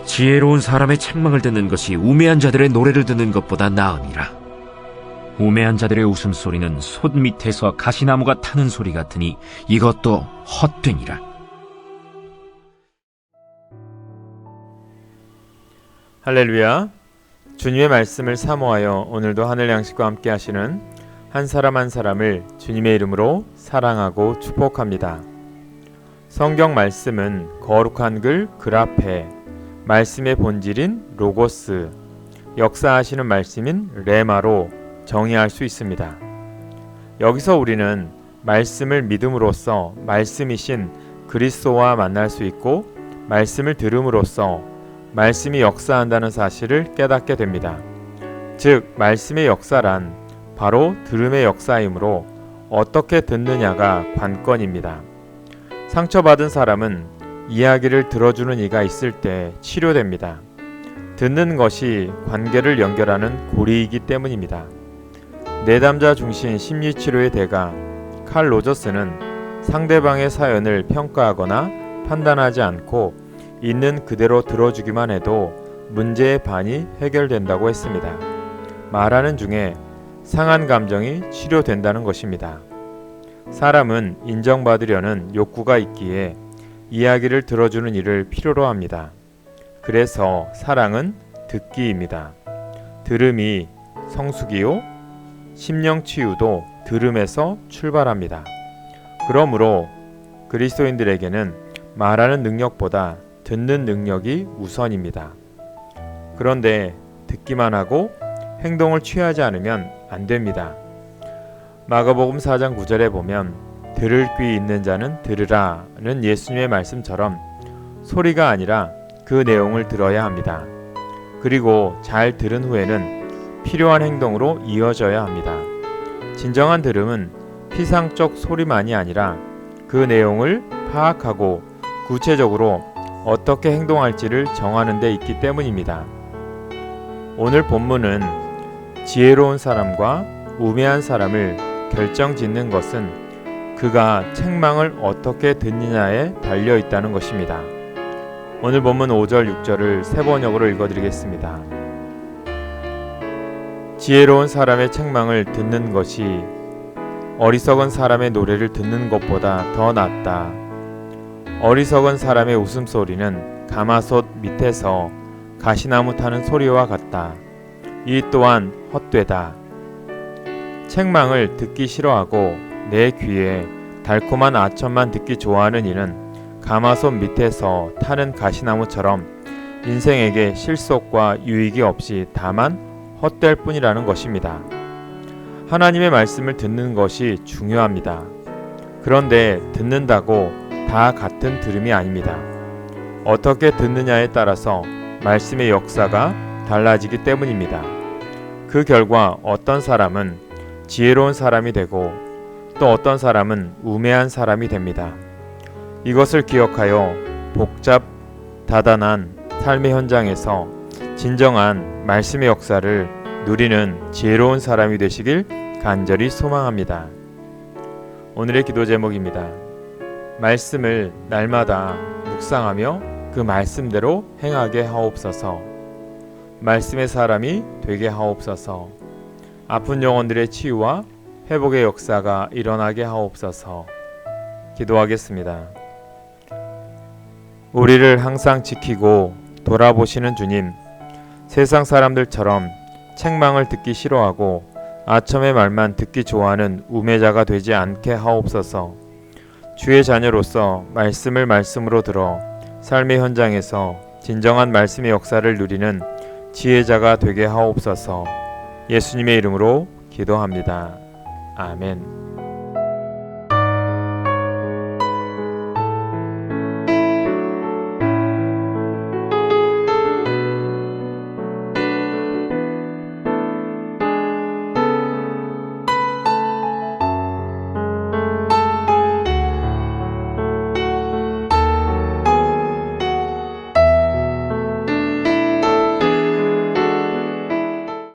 지혜로운 사람의 책망을 듣는 것이 우매한 자들의 노래를 듣는 것보다 나으니라. 우매한 자들의 웃음소리는 솥 밑에서 가시나무가 타는 소리 같으니 이것도 헛되니라. 할렐루야. 주님의 말씀을 사모하여 오늘도 하늘 양식과 함께 하시는 한 사람 한 사람을 주님의 이름으로 사랑하고 축복합니다. 성경 말씀은 거룩한 글 그라페, 말씀의 본질인 로고스, 역사하시는 말씀인 레마로 정의할 수 있습니다. 여기서 우리는 말씀을 믿음으로써 말씀이신 그리스도와 만날 수 있고, 말씀을 들음으로써 말씀이 역사한다는 사실을 깨닫게 됩니다. 즉, 말씀의 역사란 바로 들음의 역사이므로 어떻게 듣느냐가 관건입니다. 상처받은 사람은 이야기를 들어주는 이가 있을 때 치료됩니다. 듣는 것이 관계를 연결하는 고리이기 때문입니다. 내담자 중심 심리치료의 대가 칼 로저스는 상대방의 사연을 평가하거나 판단하지 않고 있는 그대로 들어주기만 해도 문제의 반이 해결된다고 했습니다. 말하는 중에 상한 감정이 치료된다는 것입니다. 사람은 인정받으려는 욕구가 있기에 이야기를 들어주는 일을 필요로 합니다. 그래서 사랑은 듣기입니다. 들음이 성숙이요, 심령 치유도 들음에서 출발합니다. 그러므로 그리스도인들에게는 말하는 능력보다 듣는 능력이 우선입니다. 그런데 듣기만 하고 행동을 취하지 않으면 안 됩니다. 마가복음 4장 9절에 보면 들을 귀 있는 자는 들으라는 예수님의 말씀처럼 소리가 아니라 그 내용을 들어야 합니다. 그리고 잘 들은 후에는 필요한 행동으로 이어져야 합니다. 진정한 들음은 피상적 소리만이 아니라 그 내용을 파악하고 구체적으로 어떻게 행동할지를 정하는 데 있기 때문입니다. 오늘 본문은 지혜로운 사람과 우매한 사람을 결정짓는 것은 그가 책망을 어떻게 듣느냐에 달려 있다는 것입니다. 오늘 본문 5절 6절을 세 번역으로 읽어드리겠습니다. 지혜로운 사람의 책망을 듣는 것이 어리석은 사람의 노래를 듣는 것보다 더 낫다. 어리석은 사람의 웃음소리는 가마솥 밑에서 가시나무 타는 소리와 같다. 이 또한 헛되다. 책망을 듣기 싫어하고 내 귀에 달콤한 아첨만 듣기 좋아하는 이는 가마솥 밑에서 타는 가시나무처럼 인생에게 실속과 유익이 없이 다만 헛될 뿐이라는 것입니다. 하나님의 말씀을 듣는 것이 중요합니다. 그런데 듣는다고 다 같은 들음이 아닙니다. 어떻게 듣느냐에 따라서 말씀의 역사가 달라지기 때문입니다. 그 결과 어떤 사람은 지혜로운 사람이 되고 또 어떤 사람은 우매한 사람이 됩니다. 이것을 기억하여 복잡 다단한 삶의 현장에서 진정한 말씀의 역사를 누리는 지혜로운 사람이 되시길 간절히 소망합니다. 오늘의 기도 제목입니다. 말씀을 날마다 묵상하며 그 말씀대로 행하게 하옵소서. 말씀의 사람이 되게 하옵소서. 아픈 영혼들의 치유와 회복의 역사가 일어나게 하옵소서. 기도하겠습니다. 우리를 항상 지키고 돌아보시는 주님, 세상 사람들처럼 책망을 듣기 싫어하고 아첨의 말만 듣기 좋아하는 우매자가 되지 않게 하옵소서. 주의 자녀로서 말씀을 말씀으로 들어 삶의 현장에서 진정한 말씀의 역사를 누리는 지혜자가 되게 하옵소서. 예수님의 이름으로 기도합니다. 아멘.